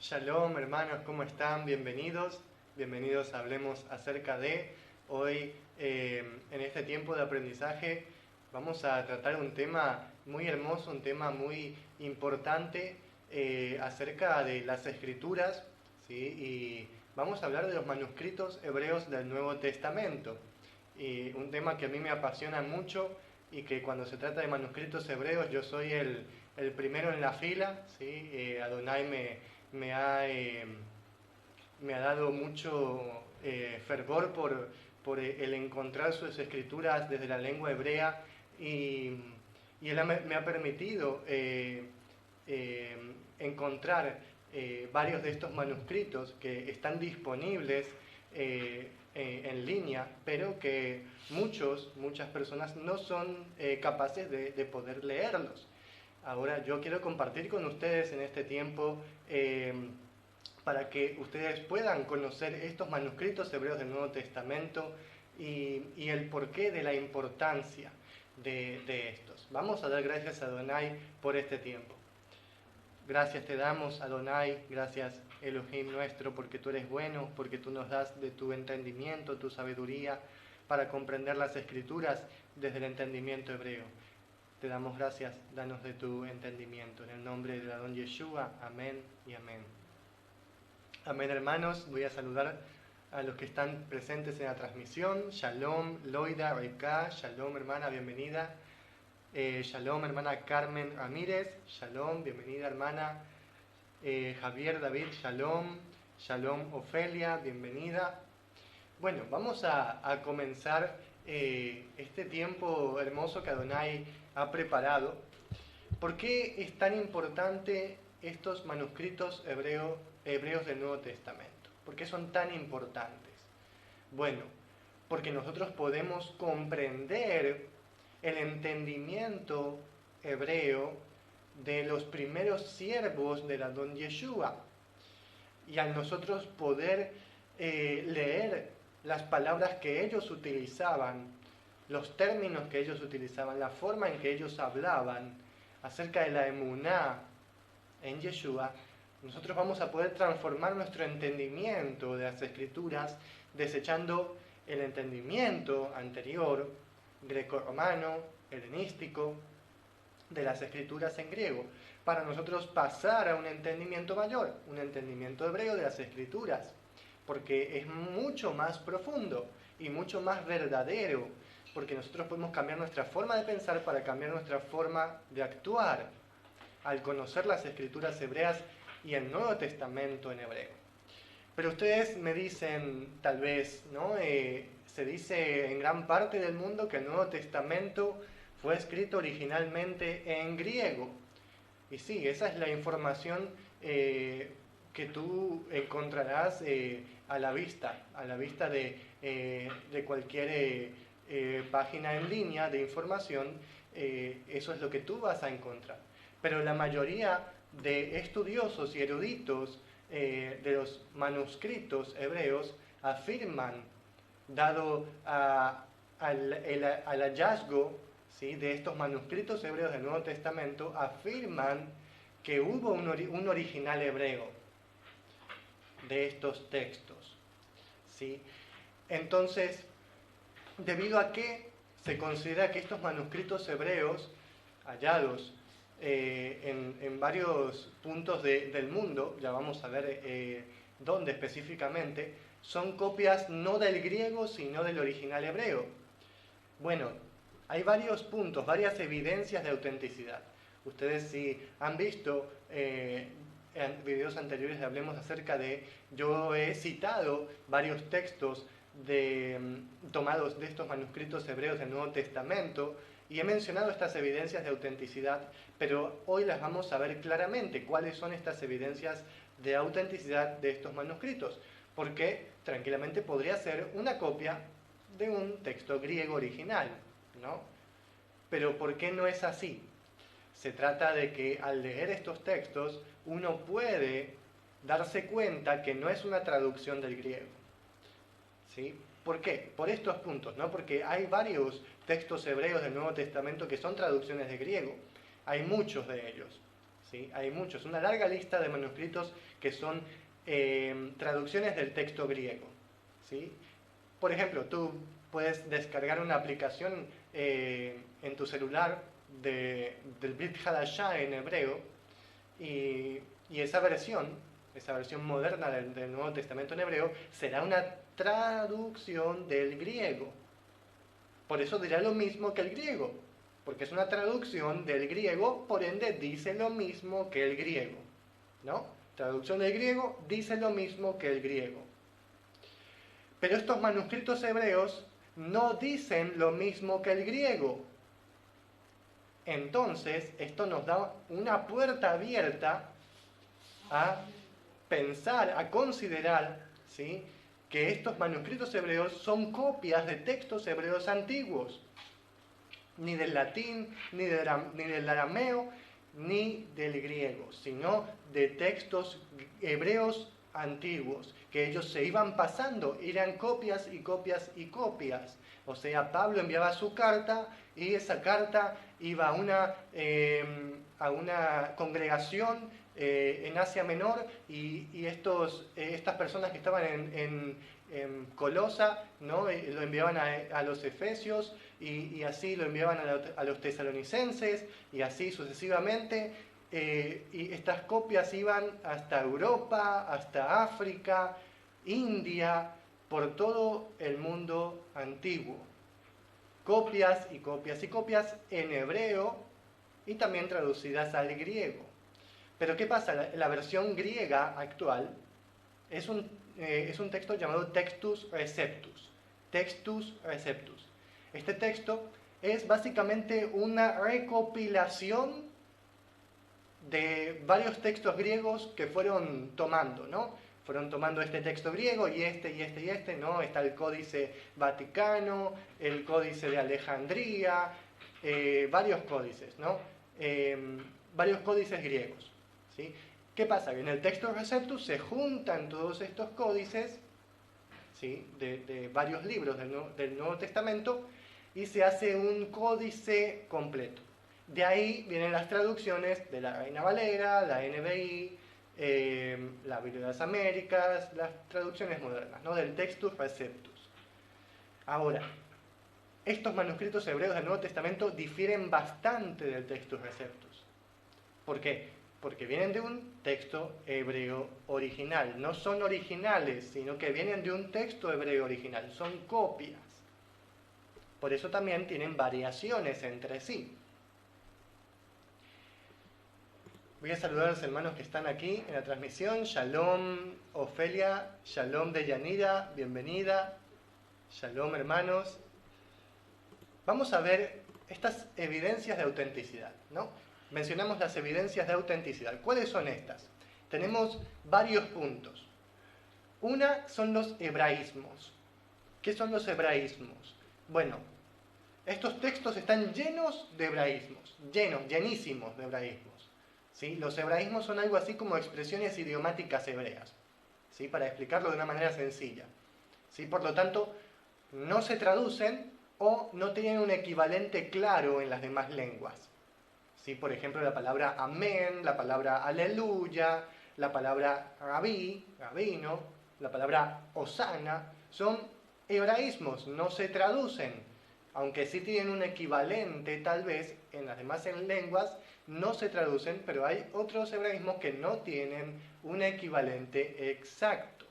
Shalom, hermanos, ¿cómo están? Bienvenidos. Bienvenidos a Hablemos acerca de. Hoy, en este tiempo de aprendizaje, vamos a tratar un tema muy hermoso, un tema muy importante acerca de las Escrituras, ¿sí? Y vamos a hablar de los manuscritos hebreos del Nuevo Testamento. Y un tema que a mí me apasiona mucho y que cuando se trata de manuscritos hebreos yo soy el primero en la fila, ¿sí? Adonai me ha dado mucho fervor por el encontrar sus escrituras desde la lengua hebrea y, y Él me ha permitido encontrar varios de estos manuscritos que están disponibles en línea, pero que muchas personas no son capaces de poder leerlos. Ahora yo quiero compartir con ustedes en este tiempo para que ustedes puedan conocer estos manuscritos hebreos del Nuevo Testamento y el porqué de la importancia de estos. Vamos a dar gracias a Adonai por este tiempo. Gracias te damos, Adonai, gracias Elohim nuestro, porque tú eres bueno, porque tú nos das de tu entendimiento, tu sabiduría, para comprender las Escrituras desde el entendimiento hebreo. Te damos gracias, danos de tu entendimiento. En el nombre de Adón Yeshua, amén y amén. Amén, hermanos. Voy a saludar a los que están presentes en la transmisión. Shalom, Loida, Reika. Shalom, hermana, bienvenida. Shalom, hermana Carmen Ramírez. Shalom, bienvenida, hermana. Javier David, shalom. Shalom, Ofelia, bienvenida. Bueno, vamos a comenzar este tiempo hermoso que Adonai ha preparado. ¿Por qué es tan importante estos manuscritos hebreos del Nuevo Testamento? ¿Por qué son tan importantes? Bueno, porque nosotros podemos comprender el entendimiento hebreo de los primeros siervos del Adón Yeshua. Y al nosotros poder leer las palabras que ellos utilizaban, los términos que ellos utilizaban, la forma en que ellos hablaban acerca de la emuná en Yeshua, nosotros vamos a poder transformar nuestro entendimiento de las Escrituras, desechando el entendimiento anterior, greco-romano, helenístico, de las Escrituras en griego, para nosotros pasar a un entendimiento mayor, un entendimiento hebreo de las Escrituras, porque es mucho más profundo y mucho más verdadero, porque nosotros podemos cambiar nuestra forma de pensar para cambiar nuestra forma de actuar al conocer las Escrituras hebreas y el Nuevo Testamento en hebreo. Pero ustedes me dicen, tal vez, ¿no? Se dice en gran parte del mundo que el Nuevo Testamento fue escrito originalmente en griego. Y sí, esa es la información que tú encontrarás a la vista de cualquier página en línea de información. Eso es lo que tú vas a encontrar. Pero la mayoría de estudiosos y eruditos de los manuscritos hebreos afirman, dado al hallazgo, ¿sí?, de estos manuscritos hebreos del Nuevo Testamento, afirman que hubo un original hebreo de estos textos, ¿sí? Entonces, debido a que se considera que estos manuscritos hebreos hallados en varios puntos del mundo, ya vamos a ver dónde específicamente, son copias no del griego, sino del original hebreo. Bueno, hay varios puntos, varias evidencias de autenticidad. Ustedes si han visto en videos anteriores hablemos acerca de, yo he citado varios textos tomados de estos manuscritos hebreos del Nuevo Testamento y he mencionado estas evidencias de autenticidad, pero hoy las vamos a ver claramente cuáles son estas evidencias de autenticidad de estos manuscritos, porque tranquilamente podría ser una copia de un texto griego original, ¿no? Pero ¿por qué no es así? Se trata de que al leer estos textos uno puede darse cuenta que no es una traducción del griego, ¿sí? ¿Por qué? Por estos puntos, ¿no? Porque hay varios textos hebreos del Nuevo Testamento que son traducciones de griego, hay muchos de ellos, ¿sí? Hay muchos, una larga lista de manuscritos que son traducciones del texto griego, ¿sí? Por ejemplo, tú puedes descargar una aplicación en tu celular del Brit Hadashah en hebreo y esa versión moderna del Nuevo Testamento en hebreo, será una traducción del griego. Por eso dirá lo mismo que el griego, porque es una traducción del griego, por ende dice lo mismo que el griego, ¿no? Traducción del griego dice lo mismo que el griego. Pero estos manuscritos hebreos no dicen lo mismo que el griego. Entonces, esto nos da una puerta abierta a pensar, a considerar, ¿sí?, que estos manuscritos hebreos son copias de textos hebreos antiguos. Ni del latín, ni del arameo, ni del griego, sino de textos hebreos antiguos, que ellos se iban pasando, eran copias y copias y copias. O sea, Pablo enviaba su carta y esa carta iba a una congregación en Asia Menor y estas personas que estaban en Colosa, ¿no?, lo enviaban a los efesios y así lo enviaban a los tesalonicenses y así sucesivamente. Y estas copias iban hasta Europa, hasta África, India, por todo el mundo antiguo. Copias y copias y copias en hebreo y también traducidas al griego. Pero ¿qué pasa? La versión griega actual es un texto llamado Textus Receptus. Textus Receptus. Este texto es básicamente una recopilación de varios textos griegos que fueron tomando, ¿no? Fueron tomando este texto griego y este, ¿no? Está el Códice Vaticano, el Códice de Alejandría, varios códices, ¿no? Varios códices griegos, ¿sí? ¿Qué pasa? Que en el Textus Receptus se juntan todos estos códices, ¿sí?, de varios libros del Nuevo Testamento y se hace un códice completo. De ahí vienen las traducciones de la Reina Valera, la NBI, la Biblia de las Américas, las traducciones modernas, ¿no?, del Textus Receptus. Ahora, estos manuscritos hebreos del Nuevo Testamento difieren bastante del Textus Receptus. ¿Por qué? Porque vienen de un texto hebreo original. No son originales, sino que vienen de un texto hebreo original. Son copias. Por eso también tienen variaciones entre sí. Voy a saludar a los hermanos que están aquí en la transmisión. Shalom, Ofelia. Shalom, Deyanira. Bienvenida. Shalom, hermanos. Vamos a ver estas evidencias de autenticidad, ¿no? Mencionamos las evidencias de autenticidad. ¿Cuáles son estas? Tenemos varios puntos. Una son los hebraísmos. ¿Qué son los hebraísmos? Bueno, estos textos están llenos de hebraísmos, llenísimos de hebraísmos, ¿sí? Los hebraísmos son algo así como expresiones idiomáticas hebreas, ¿sí?, para explicarlo de una manera sencilla, ¿sí? Por lo tanto, no se traducen o no tienen un equivalente claro en las demás lenguas. ¿Sí? Por ejemplo, la palabra amén, la palabra aleluya, la palabra rabino, la palabra osana, son hebraísmos, no se traducen, aunque sí tienen un equivalente tal vez en las demás lenguas, no se traducen, pero hay otros hebraísmos que no tienen un equivalente exacto.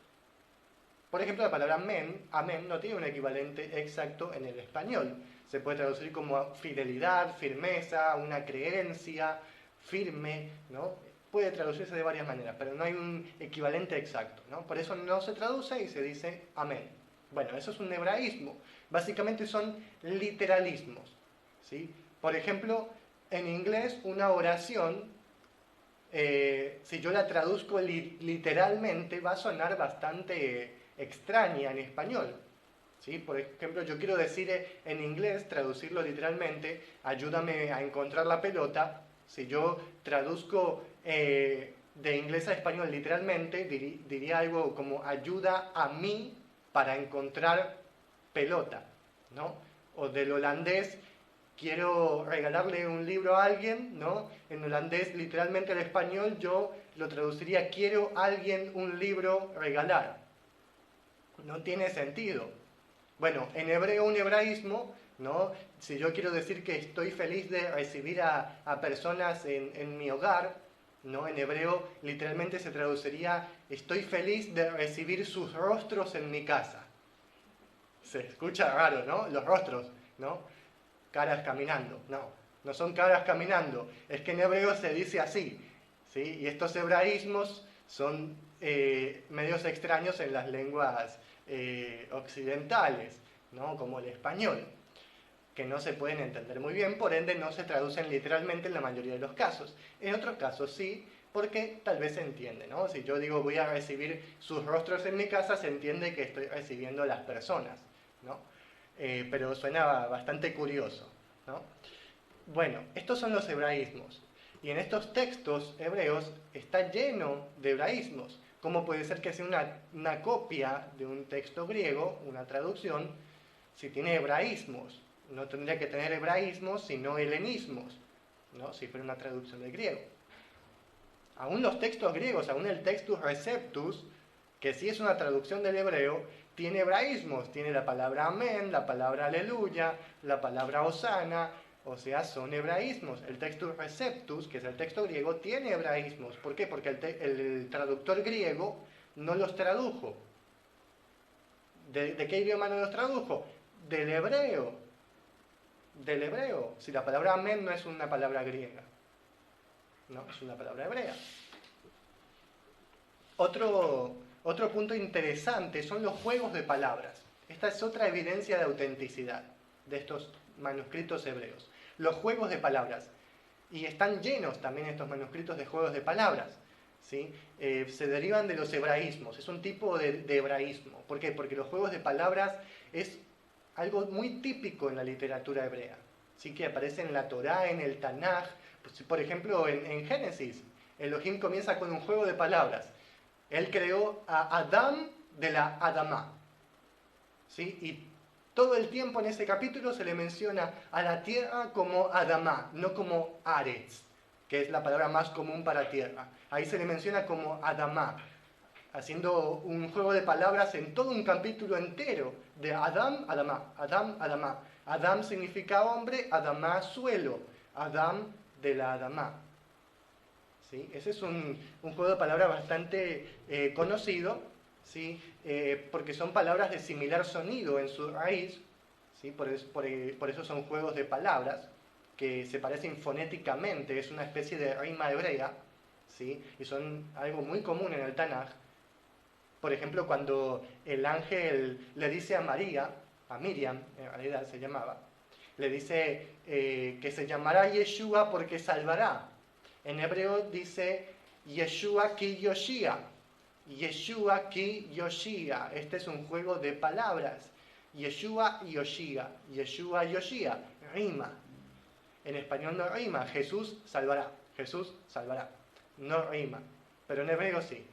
Por ejemplo, la palabra amén no tiene un equivalente exacto en el español. Se puede traducir como fidelidad, firmeza, una creencia, firme, ¿no? Puede traducirse de varias maneras, pero no hay un equivalente exacto, ¿no? Por eso no se traduce y se dice amén. Bueno, eso es un hebraísmo. Básicamente son literalismos, ¿sí? Por ejemplo, en inglés una oración, si yo la traduzco literalmente, va a sonar bastante extraña en español. ¿Sí? Por ejemplo, yo quiero decir en inglés, traducirlo literalmente, ayúdame a encontrar la pelota. Si yo traduzco de inglés a español literalmente, diría algo como ayuda a mí para encontrar pelota, ¿no? O del holandés, quiero regalarle un libro a alguien, ¿no? En holandés, literalmente al español, yo lo traduciría: quiero a alguien un libro regalar. No tiene sentido. Bueno, en hebreo un hebraísmo, ¿no? Si yo quiero decir que estoy feliz de recibir a personas en mi hogar, ¿no? En hebreo literalmente se traduciría: estoy feliz de recibir sus rostros en mi casa. Se escucha raro, ¿no? Los rostros, ¿no? Caras caminando. No, no son caras caminando. Es que en hebreo se dice así, ¿sí? Y estos hebraísmos son medios extraños en las lenguas occidentales, ¿no? Como el español, que no se pueden entender muy bien, por ende no se traducen literalmente en la mayoría de los casos. En otros casos sí, porque tal vez se entiende, ¿no? Si yo digo voy a recibir sus rostros en mi casa, se entiende que estoy recibiendo a las personas, ¿no? Pero suena bastante curioso, ¿no? Bueno, estos son los hebraísmos. Y en estos textos hebreos está lleno de hebraísmos. ¿Cómo puede ser que sea una copia de un texto griego, una traducción, si tiene hebraísmos? No tendría que tener hebraísmos, sino helenismos, ¿no? Si fuera una traducción del griego. Aún los textos griegos, aún el Textus Receptus, que sí es una traducción del hebreo, tiene hebraísmos. Tiene la palabra amén, la palabra aleluya, la palabra hosana. O sea, son hebraísmos. El Textus Receptus, que es el texto griego, tiene hebraísmos. ¿Por qué? Porque el traductor griego no los tradujo. ¿De qué idioma no los tradujo? Del hebreo. Del hebreo. Si la palabra amén no es una palabra griega, no, es una palabra hebrea. Otro punto interesante son los juegos de palabras. Esta es otra evidencia de autenticidad de estos manuscritos hebreos. Los juegos de palabras. Y están llenos también estos manuscritos de juegos de palabras, ¿sí? Se derivan de los hebraísmos. Es un tipo de hebraísmo. ¿Por qué? Porque los juegos de palabras es algo muy típico en la literatura hebrea, ¿sí? Que aparece en la Torá, en el Tanaj. Pues, por ejemplo, en Génesis, Elohim comienza con un juego de palabras. Él creó a Adán de la Adamá, ¿sí? Y todo el tiempo en ese capítulo se le menciona a la tierra como Adamá, no como Aretz, que es la palabra más común para tierra. Ahí se le menciona como Adamá, haciendo un juego de palabras en todo un capítulo entero, de Adam, Adamá, Adam, Adamá. Adam significa hombre, Adamá suelo, Adam de la Adamá. ¿Sí? Ese es un juego de palabras bastante conocido, ¿sí? Porque son palabras de similar sonido en su raíz, ¿sí? Por eso son juegos de palabras que se parecen fonéticamente, es una especie de rima hebrea, ¿sí? Y son algo muy común en el Tanaj. Por ejemplo, cuando el ángel le dice a María, a Miriam en realidad se llamaba, le dice que se llamará Yeshua porque salvará. En hebreo dice Yeshua ki Yoshia. Yeshua ki Yoshia. Este es un juego de palabras. Yeshua y Yoshia. Yeshua Yoshia. Rima. En español no rima. Jesús salvará. Jesús salvará. No rima. Pero en hebreo sí.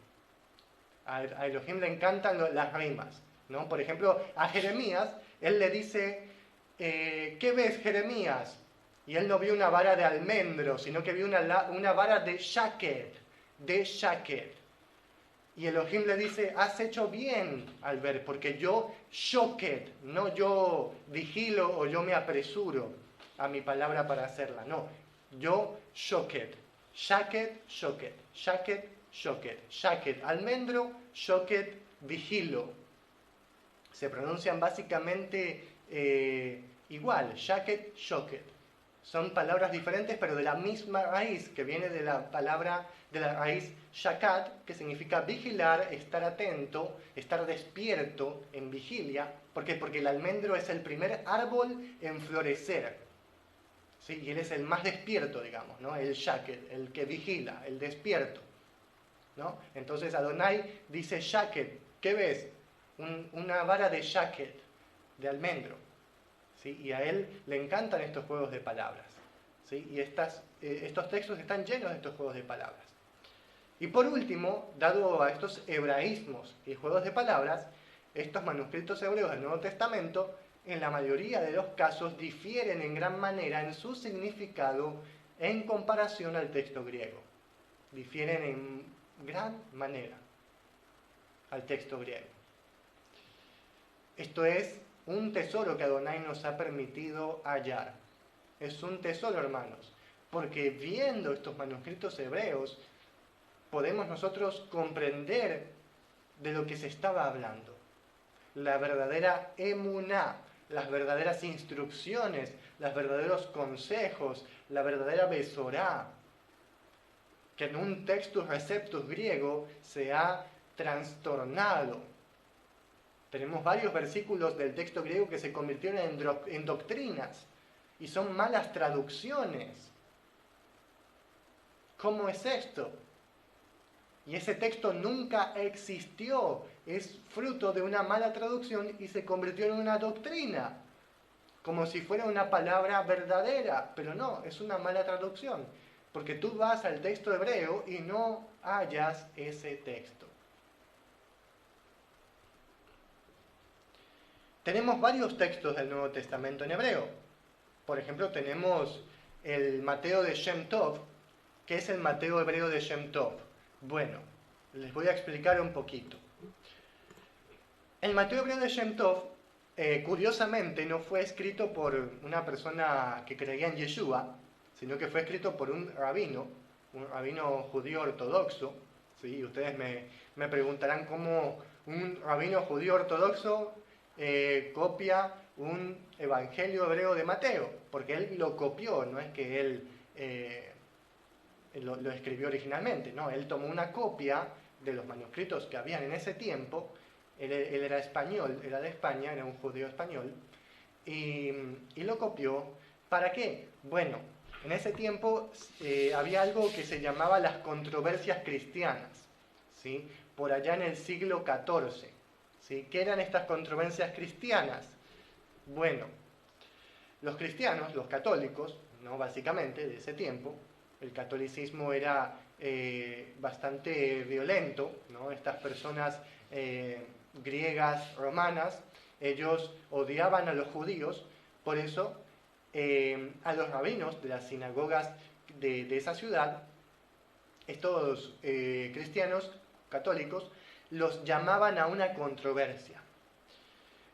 A Elohim le encantan las rimas, ¿no? Por ejemplo, a Jeremías, él le dice, ¿qué ves, Jeremías? Y él no vio una vara de almendro, sino que vio una vara de shaket, Y Elohim le dice, has hecho bien al ver, porque yo shoket, no yo vigilo o yo me apresuro a mi palabra para hacerla, no. Yo shoket, shaket, shoket, shaket, shoket, shaket, almendro, shoket, vigilo. Se pronuncian básicamente igual, shaket, shoket. Son palabras diferentes, pero de la misma raíz, que viene de la palabra, de la raíz shakat, que significa vigilar, estar atento, estar despierto en vigilia. ¿Por qué? Porque el almendro es el primer árbol en florecer, ¿sí? Y él es el más despierto, digamos, ¿no? El shaket, el que vigila, el despierto, ¿no? Entonces Adonai dice shaket, ¿qué ves? Una vara de shaket, de almendro. ¿Sí? Y a él le encantan estos juegos de palabras, ¿sí? Y estos textos están llenos de estos juegos de palabras. Y por último, dado a estos hebraísmos y juegos de palabras, estos manuscritos hebreos del Nuevo Testamento en la mayoría de los casos, difieren en gran manera en su significado en comparación al texto griego. Difieren en gran manera al texto griego. Esto es un tesoro que Adonai nos ha permitido hallar. Es un tesoro, hermanos, porque viendo estos manuscritos hebreos, podemos nosotros comprender de lo que se estaba hablando. La verdadera emuná, las verdaderas instrucciones, los verdaderos consejos, la verdadera besorá, que en un textus receptus griego se ha trastornado. Tenemos varios versículos del texto griego que se convirtieron en doctrinas y son malas traducciones. ¿Cómo es esto? Y ese texto nunca existió, es fruto de una mala traducción y se convirtió en una doctrina, como si fuera una palabra verdadera, pero no, es una mala traducción, porque tú vas al texto hebreo y no hallas ese texto. Tenemos varios textos del Nuevo Testamento en hebreo. Por ejemplo, tenemos el Mateo de Shem Tov, que es el Mateo hebreo de Shem Tov. Bueno, les voy a explicar un poquito. El Mateo hebreo de Shem Tov, curiosamente, no fue escrito por una persona que creía en Yeshua, sino que fue escrito por un rabino judío ortodoxo. ¿Sí? Ustedes me preguntarán cómo un rabino judío ortodoxo copia un evangelio hebreo de Mateo, porque él lo copió, no es que él lo escribió originalmente, no, él tomó una copia de los manuscritos que habían en ese tiempo. Él era español, era de España, era un judío español, y lo copió. ¿Para qué? Bueno, en ese tiempo había algo que se llamaba las controversias cristianas, ¿sí? Por allá en el siglo XIV. ¿Sí? ¿Qué eran estas controversias cristianas? Bueno, los cristianos, los católicos, ¿no? Básicamente de ese tiempo, el catolicismo era bastante violento, ¿no? Estas personas griegas, romanas, ellos odiaban a los judíos, por eso a los rabinos de las sinagogas de esa ciudad, estos cristianos católicos los llamaban a una controversia.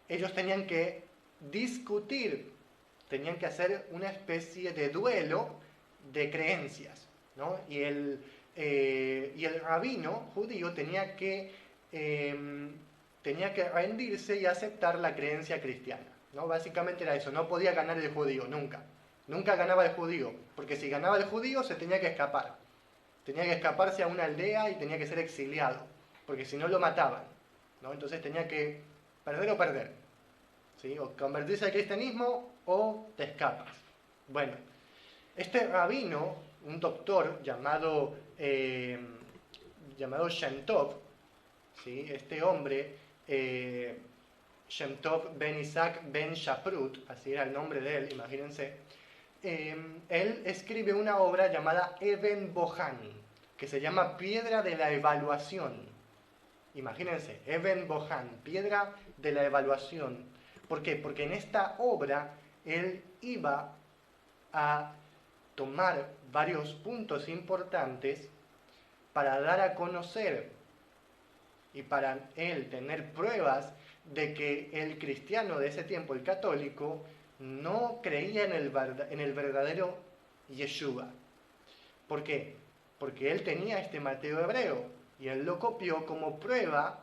Ellos tenían que discutir, tenían que hacer una especie de duelo de creencias, ¿no? Y el rabino judío tenía que rendirse y aceptar la creencia cristiana, ¿no? Básicamente era eso, no podía ganar el judío, nunca ganaba el judío, porque si ganaba el judío se tenía que escapar, tenía que escaparse a una aldea y tenía que ser exiliado, porque si no lo mataban, ¿no? Entonces tenía que perder o perder, ¿sí? O convertirse al cristianismo o te escapas. Bueno, este rabino, un doctor llamado Shem Tov, ¿sí? Este hombre, Shem Tov ben Isaac ben Shaprut, así era el nombre de él, imagínense, él escribe una obra llamada Eben Bohan, que se llama Piedra de la Evaluación. Imagínense, Eben Bohan, Piedra de la Evaluación. ¿Por qué? Porque en esta obra él iba a tomar varios puntos importantes para dar a conocer y para él tener pruebas de que el cristiano de ese tiempo, el católico, no creía en el verdadero Yeshua. ¿Por qué? Porque él tenía este Mateo hebreo y él lo copió como prueba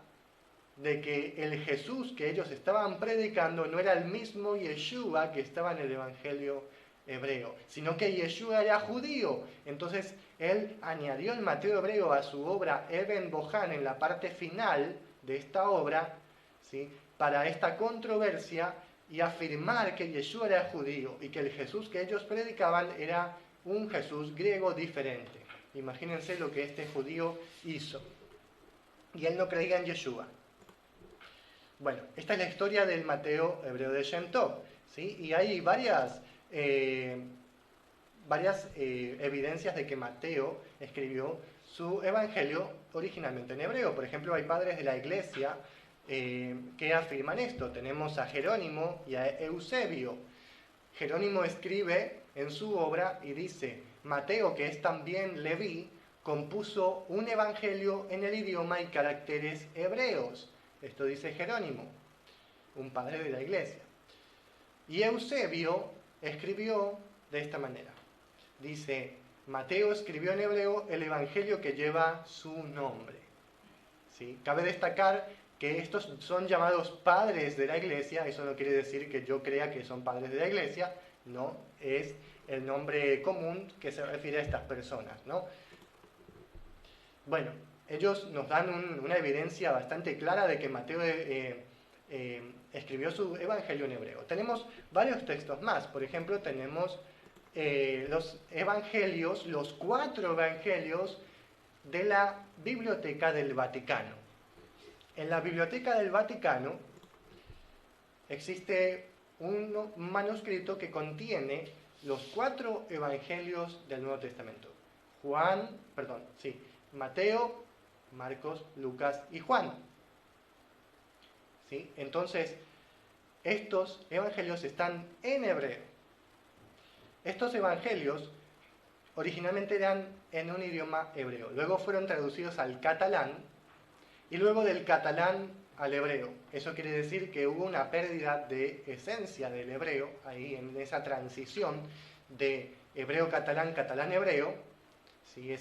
de que el Jesús que ellos estaban predicando no era el mismo Yeshua que estaba en el Evangelio hebreo, sino que Yeshua era judío. Entonces él añadió el Mateo hebreo a su obra Eben Bohan en la parte final de esta obra, ¿sí? Para esta controversia y afirmar que Yeshua era judío y que el Jesús que ellos predicaban era un Jesús griego diferente. Imagínense lo que este judío hizo. Y él no creía en Yeshua. Bueno, esta es la historia del Mateo hebreo de Shem Tov, ¿sí? Y hay varias evidencias de que Mateo escribió su evangelio originalmente en hebreo. Por ejemplo, hay padres de la iglesia que afirman esto. Tenemos a Jerónimo y a Eusebio. Jerónimo escribe en su obra y dice: Mateo, que es también Leví, compuso un evangelio en el idioma y caracteres hebreos. Esto dice Jerónimo, un padre de la iglesia. Y Eusebio escribió de esta manera. Dice: Mateo escribió en hebreo el evangelio que lleva su nombre. ¿Sí? Cabe destacar que estos son llamados padres de la iglesia. Eso no quiere decir que yo crea que son padres de la iglesia, no, es el nombre común que se refiere a estas personas, ¿no? Bueno, ellos nos dan una evidencia bastante clara de que Mateo escribió su evangelio en hebreo. Tenemos varios textos más. Por ejemplo, tenemos los evangelios, los 4 evangelios de la Biblioteca del Vaticano. En la Biblioteca del Vaticano existe un manuscrito que contiene los 4 evangelios del Nuevo Testamento. Mateo, Marcos, Lucas y Juan. ¿Sí? Entonces, estos evangelios están en hebreo. Estos evangelios originalmente eran en un idioma hebreo, luego fueron traducidos al catalán y luego del catalán al hebreo. Eso quiere decir que hubo una pérdida de esencia del hebreo, ahí en esa transición de hebreo-catalán, catalán-hebreo. ¿Sí?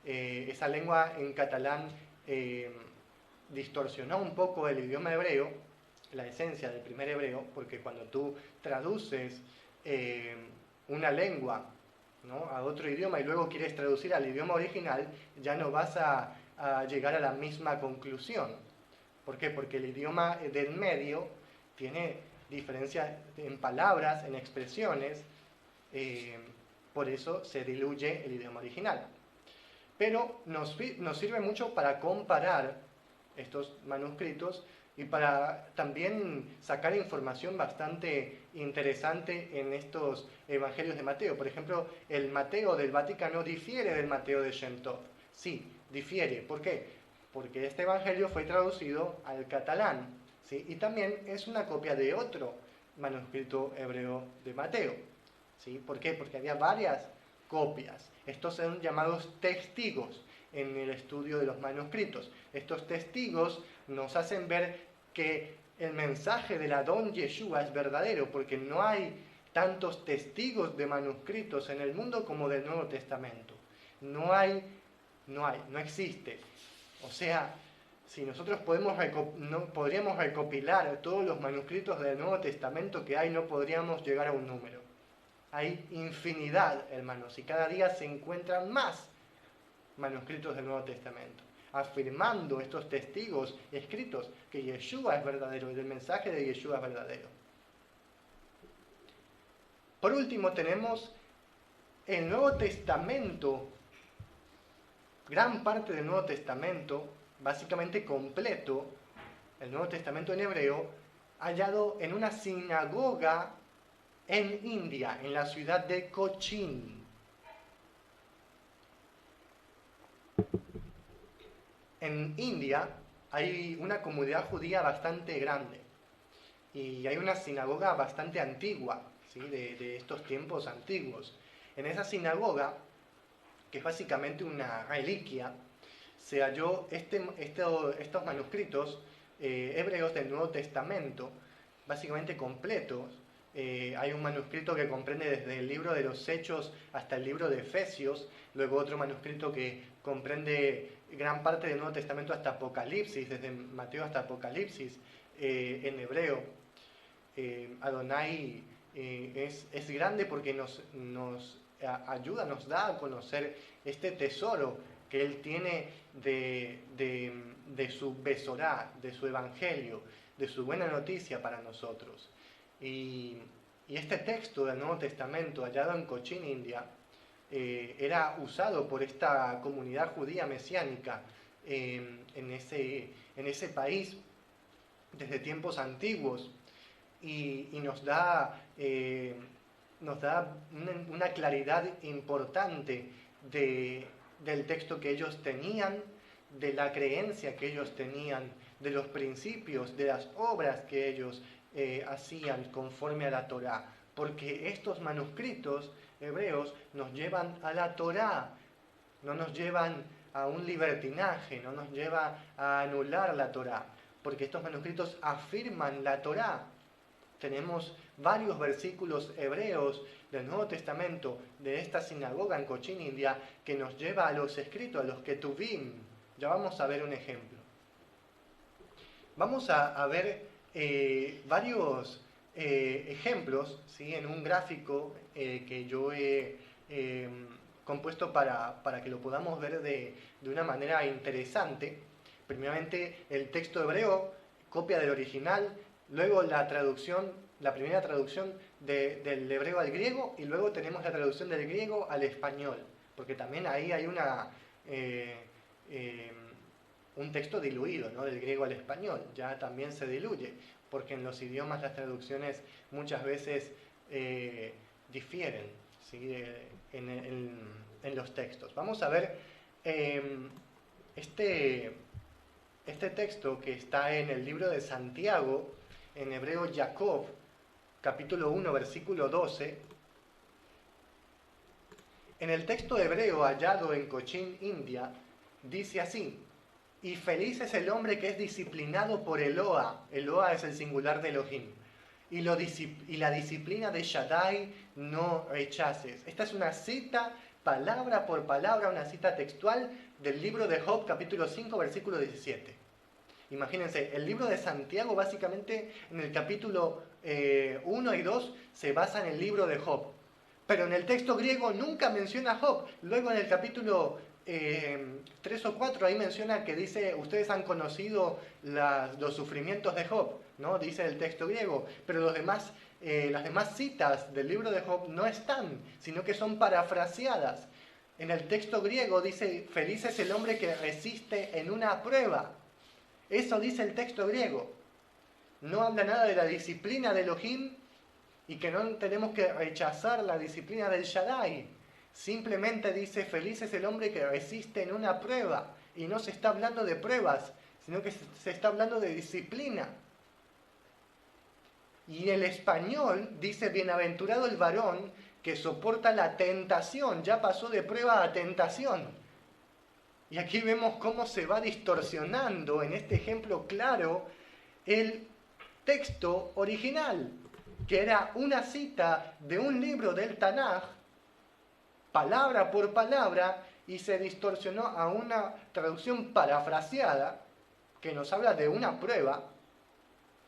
Esa lengua en catalán distorsionó un poco el idioma hebreo, la esencia del primer hebreo, porque cuando tú traduces una lengua, ¿no?, a otro idioma y luego quieres traducir al idioma original, ya no vas a llegar a la misma conclusión. ¿Por qué? Porque el idioma del medio tiene diferencias en palabras, en expresiones, por eso se diluye el idioma original. Pero nos sirve mucho para comparar estos manuscritos y para también sacar información bastante interesante en estos evangelios de Mateo. Por ejemplo, el Mateo del Vaticano difiere del Mateo de Shem Tov. Sí, difiere. ¿Por qué? Porque este evangelio fue traducido al catalán, ¿sí? Y también es una copia de otro manuscrito hebreo de Mateo. ¿Sí? ¿Por qué? Porque había varias copias. Estos son llamados testigos en el estudio de los manuscritos. Estos testigos nos hacen ver que el mensaje del Adón Yeshua es verdadero, porque no hay tantos testigos de manuscritos en el mundo como del Nuevo Testamento. No existe. O sea, si nosotros podríamos recopilar todos los manuscritos del Nuevo Testamento que hay, no podríamos llegar a un número. Hay infinidad, hermanos, y cada día se encuentran más manuscritos del Nuevo Testamento, afirmando estos testigos escritos que Yeshua es verdadero y el mensaje de Yeshua es verdadero. Por último, tenemos el Nuevo Testamento, gran parte del Nuevo Testamento, básicamente completo, el Nuevo Testamento en hebreo, hallado en una sinagoga en India, en la ciudad de Cochin. En India hay una comunidad judía bastante grande y hay una sinagoga bastante antigua, ¿sí?, de estos tiempos antiguos. En esa sinagoga, que es básicamente una reliquia, se halló estos manuscritos hebreos del Nuevo Testamento, básicamente completos. Hay un manuscrito que comprende desde el libro de los Hechos hasta el libro de Efesios, luego otro manuscrito que comprende gran parte del Nuevo Testamento hasta Apocalipsis, desde Mateo hasta Apocalipsis, en hebreo. Adonai es grande porque nos ayuda, nos da a conocer este tesoro que Él tiene de su Besorá, de su Evangelio, de su buena noticia para nosotros. Y este texto del Nuevo Testamento, hallado en Cochin, India, era usado por esta comunidad judía mesiánica en ese país desde tiempos antiguos, y nos da una claridad importante del texto que ellos tenían, de la creencia que ellos tenían de los principios, de las obras que ellos hacían conforme a la Torá, porque estos manuscritos hebreos nos llevan a la Torá, no nos llevan a un libertinaje, no nos lleva a anular la Torá, porque estos manuscritos afirman la Torá. Tenemos varios versículos hebreos del Nuevo Testamento de esta sinagoga en Cochin, India, que nos lleva a los escritos, a los Ketuvim. Ya vamos a ver un ejemplo. Vamos a ver varios ejemplos, ¿sí? En un gráfico que yo he compuesto para que lo podamos ver de una manera interesante. Primeramente el texto hebreo, copia del original, luego la traducción, la primera traducción del hebreo al griego, y luego tenemos la traducción del griego al español, porque también ahí hay un texto diluido, ¿no? Del griego al español, ya también se diluye, porque en los idiomas las traducciones muchas veces difieren, ¿sí? En los textos. Vamos a ver este texto que está en el libro de Santiago, en hebreo Jacob, capítulo 1, versículo 12. En el texto hebreo hallado en Cochin, India, dice así: y feliz es el hombre que es disciplinado por Eloa. Eloa es el singular de Elohim. Y la disciplina de Shaddai no rechaces. Esta es una cita, palabra por palabra, una cita textual del libro de Job, capítulo 5, versículo 17. Imagínense, el libro de Santiago básicamente en el capítulo 1 y 2 se basa en el libro de Job. Pero en el texto griego nunca menciona a Job. Luego en el capítulo 3 o 4 ahí menciona que dice, ustedes han conocido los sufrimientos de Job, ¿no? Dice el texto griego, pero las demás citas del libro de Job no están, sino que son parafraseadas. En el texto griego dice, feliz es el hombre que resiste en una prueba. Eso dice el texto griego. No habla nada de la disciplina de Elohim y que no tenemos que rechazar la disciplina del Shaddai. Simplemente dice, feliz es el hombre que resiste en una prueba. Y no se está hablando de pruebas, sino que se está hablando de disciplina. Y en el español dice, bienaventurado el varón que soporta la tentación. Ya pasó de prueba a tentación. Y aquí vemos cómo se va distorsionando en este ejemplo claro el texto original, que era una cita de un libro del Tanaj, palabra por palabra, y se distorsionó a una traducción parafraseada que nos habla de una prueba,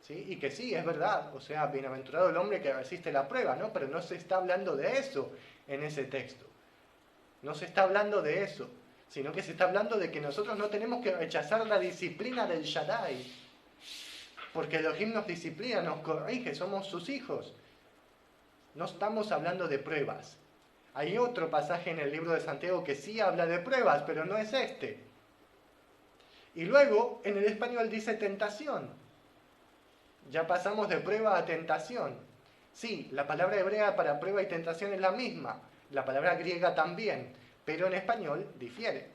¿sí? Y que sí, es verdad, o sea, bienaventurado el hombre que resiste la prueba, ¿no? Pero no se está hablando de eso en ese texto. No se está hablando de eso, sino que se está hablando de que nosotros no tenemos que rechazar la disciplina del Shaddai, porque Elohim nos disciplina, nos corrige, somos sus hijos. No estamos hablando de pruebas. Hay otro pasaje en el libro de Santiago que sí habla de pruebas, pero no es este. Y luego, en el español dice tentación. Ya pasamos de prueba a tentación. Sí, la palabra hebrea para prueba y tentación es la misma, la palabra griega también, pero en español difiere.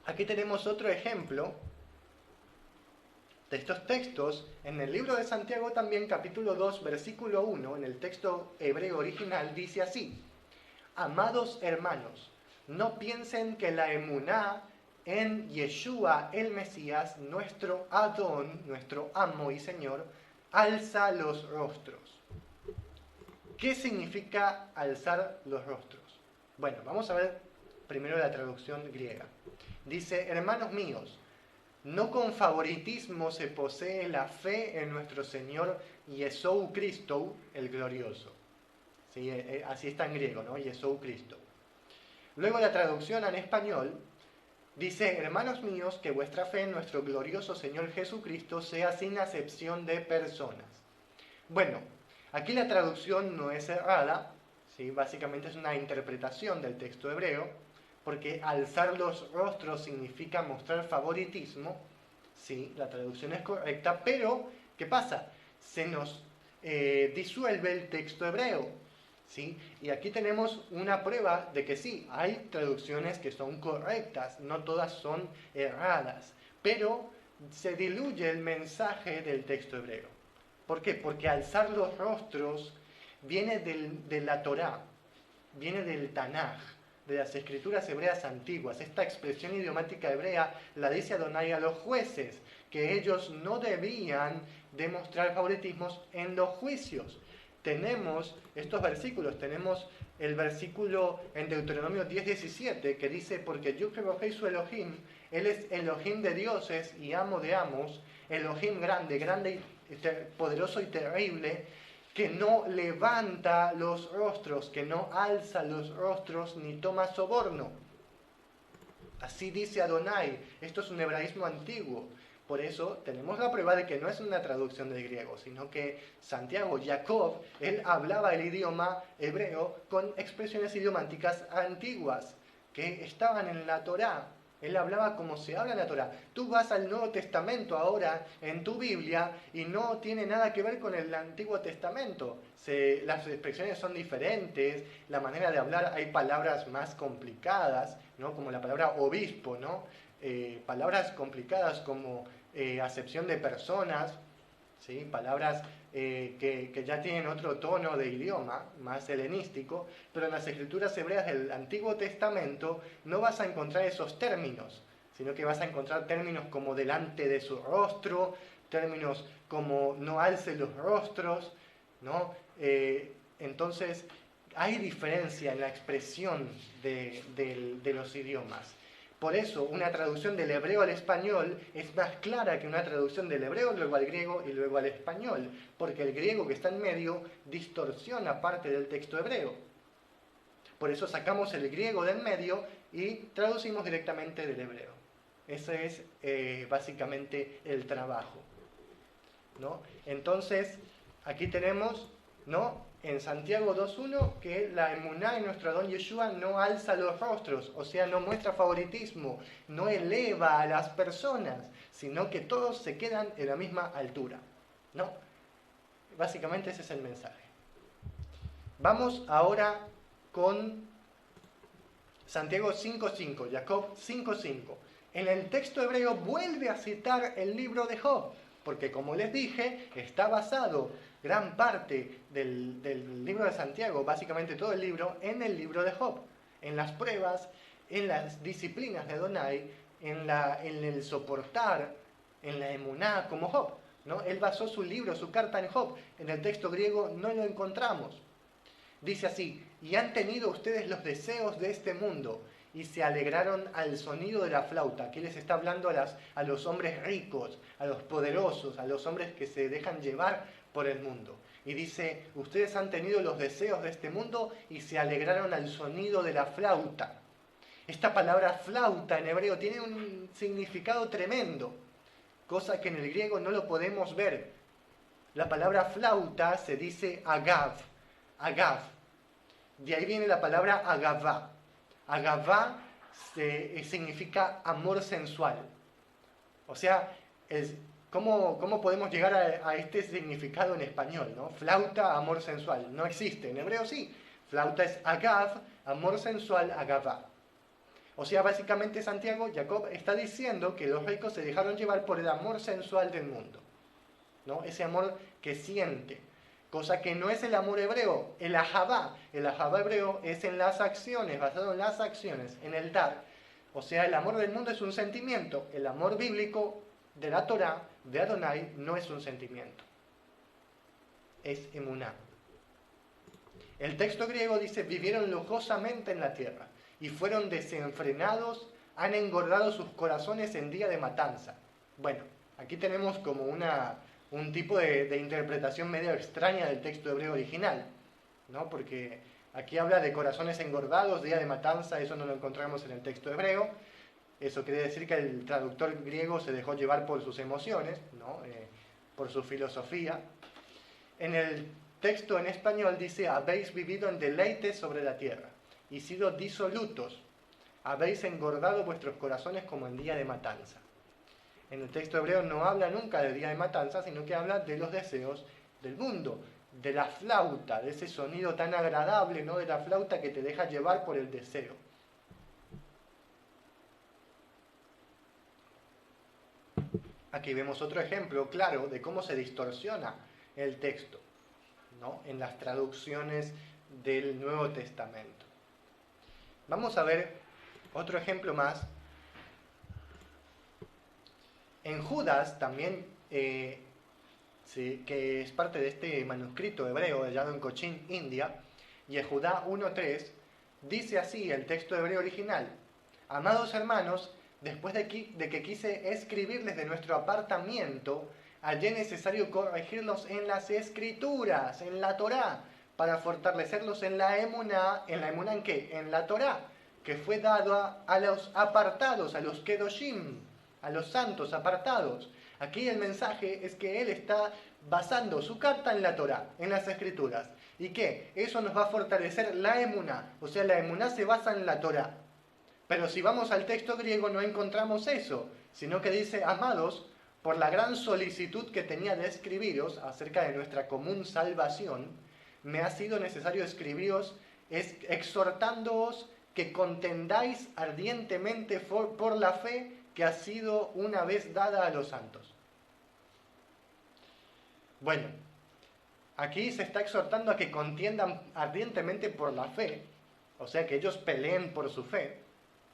Aquí tenemos otro ejemplo de estos textos. En el libro de Santiago también, capítulo 2, versículo 1, en el texto hebreo original, dice así: amados hermanos, no piensen que la emuná en Yeshua el Mesías, nuestro Adón, nuestro amo y Señor, alza los rostros. ¿Qué significa alzar los rostros? Bueno, vamos a ver primero la traducción griega. Dice, hermanos míos, no con favoritismo se posee la fe en nuestro Señor Yesou Cristo, el glorioso. ¿Sí? Así está en griego, ¿no? Yesou Cristo. Luego la traducción en español dice, hermanos míos, que vuestra fe en nuestro glorioso Señor Jesucristo sea sin acepción de personas. Bueno, aquí la traducción no es errada, ¿sí? Básicamente es una interpretación del texto hebreo, porque alzar los rostros significa mostrar favoritismo. Sí, la traducción es correcta, pero ¿qué pasa? Se nos disuelve el texto hebreo, ¿sí? Y aquí tenemos una prueba de que sí, hay traducciones que son correctas, no todas son erradas, pero se diluye el mensaje del texto hebreo. ¿Por qué? Porque alzar los rostros viene de la Torá, viene del Tanaj, de las escrituras hebreas antiguas. Esta expresión idiomática hebrea la dice Adonai a los jueces, que ellos no debían demostrar favoritismos en los juicios. Tenemos estos versículos, tenemos el versículo en Deuteronomio 10:17 que dice: porque Yuh-Jehová su Elohim, Él es Elohim de dioses y amo de amos, Elohim grande, grande y poderoso y terrible, que no levanta los rostros, que no alza los rostros ni toma soborno. Así dice Adonai. Esto es un hebraísmo antiguo. Por eso tenemos la prueba de que no es una traducción del griego, sino que Santiago, Jacob, él hablaba el idioma hebreo con expresiones idiomáticas antiguas que estaban en la Torá. Él hablaba como se habla en la Torá. Tú vas al Nuevo Testamento ahora en tu Biblia y no tiene nada que ver con el Antiguo Testamento. Las expresiones son diferentes, la manera de hablar, hay palabras más complicadas, ¿no? Como la palabra obispo, ¿no? Palabras complicadas como acepción de personas, ¿sí? Palabras que ya tienen otro tono de idioma, más helenístico, pero en las escrituras hebreas del Antiguo Testamento no vas a encontrar esos términos, sino que vas a encontrar términos como delante de su rostro, términos como no alce los rostros, ¿no? Entonces, hay diferencia en la expresión de los idiomas. Por eso, una traducción del hebreo al español es más clara que una traducción del hebreo luego al griego y luego al español, porque el griego que está en medio distorsiona parte del texto hebreo. Por eso sacamos el griego del medio y traducimos directamente del hebreo. Ese es básicamente el trabajo, ¿no? Entonces, aquí tenemos, ¿no?, en Santiago 2.1, que la emuná en nuestro Adón Yeshua no alza los rostros, o sea, no muestra favoritismo, no eleva a las personas, sino que todos se quedan en la misma altura, ¿no? Básicamente ese es el mensaje. Vamos ahora con Santiago 5.5, Jacob 5.5. En el texto hebreo vuelve a citar el libro de Job, porque como les dije, está basado gran parte del libro de Santiago, básicamente todo el libro, en el libro de Job, en las pruebas, en las disciplinas de Adonai, en el soportar, en la emuná como Job, ¿no? Él basó su libro, su carta en Job. En el texto griego no lo encontramos. Dice así: y han tenido ustedes los deseos de este mundo y se alegraron al sonido de la flauta. Aquí les está hablando a los hombres ricos, a los poderosos, a los hombres que se dejan llevar por el mundo. Y dice: ustedes han tenido los deseos de este mundo y se alegraron al sonido de la flauta. Esta palabra flauta en hebreo tiene un significado tremendo, cosa que en el griego no lo podemos ver. La palabra flauta se dice agav, agav. De ahí viene la palabra agavá. Agavá significa amor sensual. O sea, ¿cómo podemos llegar a este significado en español, ¿no? Flauta, amor sensual. No existe. En hebreo sí. Flauta es agav, amor sensual, agavá. O sea, básicamente Santiago, Jacob, está diciendo que los ricos se dejaron llevar por el amor sensual del mundo, ¿no? Ese amor que siente. Cosa que no es el amor hebreo, el ahabá. El ahabá hebreo es en las acciones, basado en las acciones, en el dar. O sea, el amor del mundo es un sentimiento. El amor bíblico de la Torá, de Adonai, no es un sentimiento. Es emuná. El texto griego dice: vivieron lujosamente en la tierra y fueron desenfrenados, han engordado sus corazones en día de matanza. Bueno, aquí tenemos como un tipo de interpretación medio extraña del texto hebreo original, ¿no? Porque aquí habla de corazones engordados, día de matanza, eso no lo encontramos en el texto hebreo. Eso quiere decir que el traductor griego se dejó llevar por sus emociones, ¿no? Por su filosofía. En el texto en español dice: habéis vivido en deleites sobre la tierra y sido disolutos, habéis engordado vuestros corazones como en día de matanza. En el texto hebreo no habla nunca de día de matanza, sino que habla de los deseos del mundo, de la flauta, de ese sonido tan agradable, ¿no?, de la flauta que te deja llevar por el deseo. Aquí vemos otro ejemplo claro de cómo se distorsiona el texto, ¿no? En las traducciones del Nuevo Testamento. Vamos a ver otro ejemplo más. En Judas también, sí, que es parte de este manuscrito hebreo hallado en Cochin, India, Yehudá 1.3, dice así el texto hebreo original: Amados hermanos, después de que quise escribirles de nuestro apartamiento, hallé necesario corregirlos en las Escrituras, en la Torá, para fortalecerlos en la emuná. ¿En la emuná en qué? En la Torá, que fue dado a los apartados, a los kedoshim, a los santos apartados. Aquí el mensaje es que él está basando su carta en la Torá, en las Escrituras. ¿Y qué? Eso nos va a fortalecer la emuná. O sea, la emuná se basa en la Torá. Pero si vamos al texto griego no encontramos eso, sino que dice: amados, por la gran solicitud que tenía de escribiros acerca de nuestra común salvación, me ha sido necesario escribiros exhortándoos que contendáis ardientemente por la fe que ha sido una vez dada a los santos. Bueno, aquí se está exhortando a que contiendan ardientemente por la fe, o sea que ellos peleen por su fe.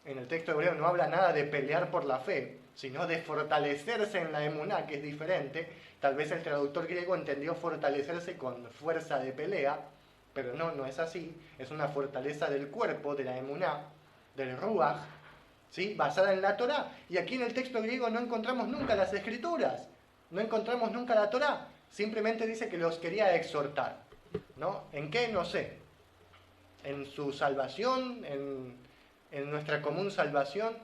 En el texto hebreo no habla nada de pelear por la fe, sino de fortalecerse en la emuná, que es diferente. Tal vez el traductor griego entendió fortalecerse con fuerza de pelea, pero no es así. Es una fortaleza del cuerpo, de la emuná, del ruach, ¿sí? Basada en la Torá. Y aquí en el texto griego no encontramos nunca las Escrituras, no encontramos nunca la Torá. Simplemente dice que los quería exhortar, ¿no? ¿En qué? No sé. En su salvación, en nuestra común salvación,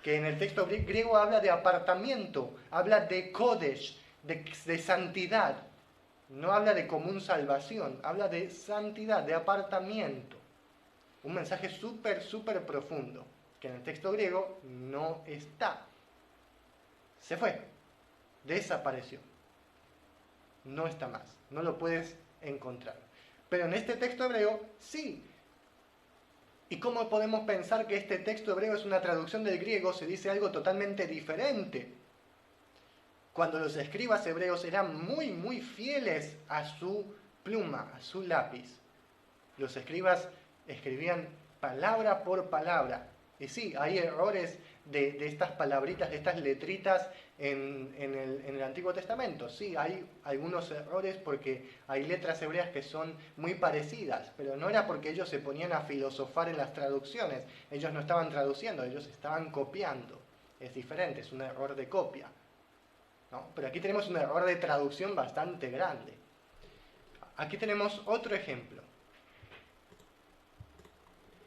que en el texto griego habla de apartamiento, habla de kodesh, de santidad. No habla de común salvación, habla de santidad, de apartamiento. Un mensaje súper profundo, que en el texto griego no está. Se fue, desapareció. No está más, no lo puedes encontrar. Pero en este texto hebreo sí. ¿Y cómo podemos pensar que este texto hebreo es una traducción del griego? Se dice algo totalmente diferente. Cuando los escribas hebreos eran muy fieles a su pluma, a su lápiz. Los escribas escribían palabra por palabra. Y sí, hay errores de estas palabritas, de estas letritas en el Antiguo Testamento. Sí, hay algunos errores porque hay letras hebreas que son muy parecidas, pero no era porque ellos se ponían a filosofar en las traducciones. Ellos no estaban traduciendo, ellos estaban copiando. Es diferente, es un error de copia, ¿no? Pero aquí tenemos un error de traducción bastante grande. Aquí tenemos otro ejemplo.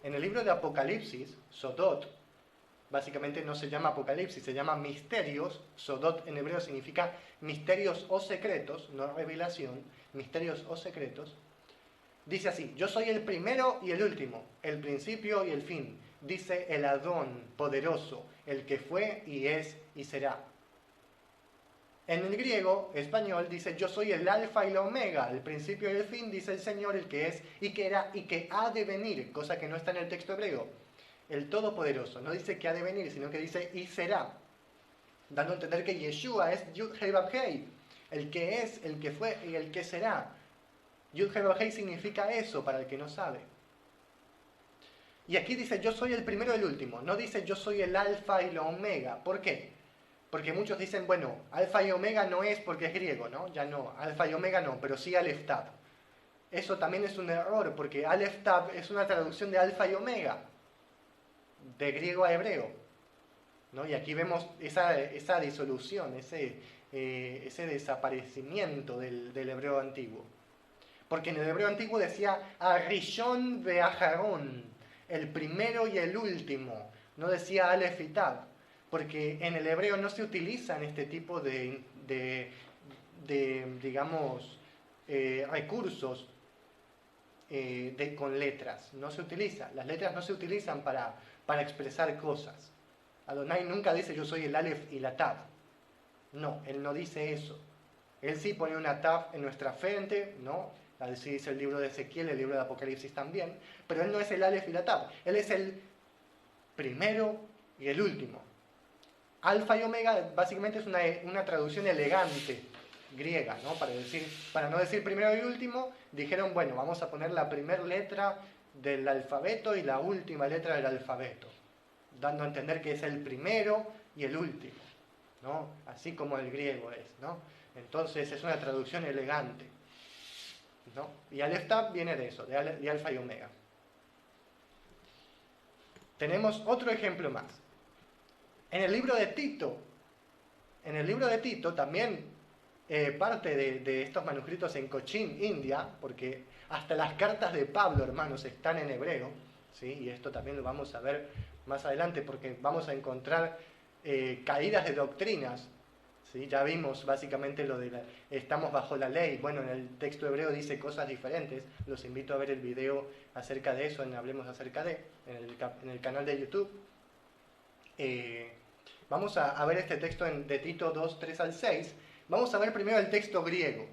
En el libro de Apocalipsis, Sodot, básicamente no se llama Apocalipsis, se llama Misterios. Sodot en hebreo significa misterios o secretos, no revelación, misterios o secretos. Dice así: yo soy el primero y el último, el principio y el fin. Dice el Adón poderoso, el que fue y es y será. En el griego español dice: yo soy el alfa y la omega, el principio y el fin, dice el Señor, el que es y que era y que ha de venir, cosa que no está en el texto hebreo. El Todopoderoso, no dice que ha de venir, sino que dice y será, dando a entender que Yeshua es Yud-Hei Vav-Hei, el que es, el que fue y el que será. Yud-Hei Vav-Hei significa eso, para el que no sabe. Y aquí dice: yo soy el primero y el último, no dice yo soy el alfa y la omega. ¿Por qué? Porque muchos dicen, bueno, alfa y omega no es porque es griego, ¿no? Ya no, alfa y omega no, pero sí Aleph Tav. Eso también es un error, porque Aleph Tav es una traducción de alfa y omega, de griego a hebreo, ¿no? Y aquí vemos esa disolución, ese desaparecimiento del hebreo antiguo. Porque en el hebreo antiguo decía Arishon ve'Aharon, el primero y el último, no decía Aleph y Tav. Porque en el hebreo no se utilizan este tipo de digamos, recursos con letras. No se utiliza. Las letras no se utilizan para expresar cosas. Adonai nunca dice yo soy el Aleph y la Tav. No, él no dice eso. Él sí pone una Tav en nuestra frente, ¿no? Así dice el libro de Ezequiel, el libro de Apocalipsis también. Pero él no es el Aleph y la Tav. Él es el primero y el último. Alfa y omega básicamente es una traducción elegante griega, ¿no? Para no decir primero y último, dijeron, bueno, vamos a poner la primera letra del alfabeto y la última letra del alfabeto, dando a entender que es el primero y el último, ¿no? Así como el griego es, ¿no? Entonces es una traducción elegante, ¿no? Y Aleph Tav viene de eso, de alfa y omega. Tenemos otro ejemplo más. En el libro de Tito también parte de estos manuscritos en Cochin, India, porque hasta las cartas de Pablo, hermanos, están en hebreo, ¿sí? Y esto también lo vamos a ver más adelante, porque vamos a encontrar caídas de doctrinas, ¿sí? Ya vimos básicamente lo de estamos bajo la ley. Bueno, en el texto hebreo dice cosas diferentes. Los invito a ver el video acerca de eso, en Hablemos acerca de, en el canal de YouTube. Vamos a ver este texto de Tito 2, 3 al 6. Vamos a ver primero el texto griego,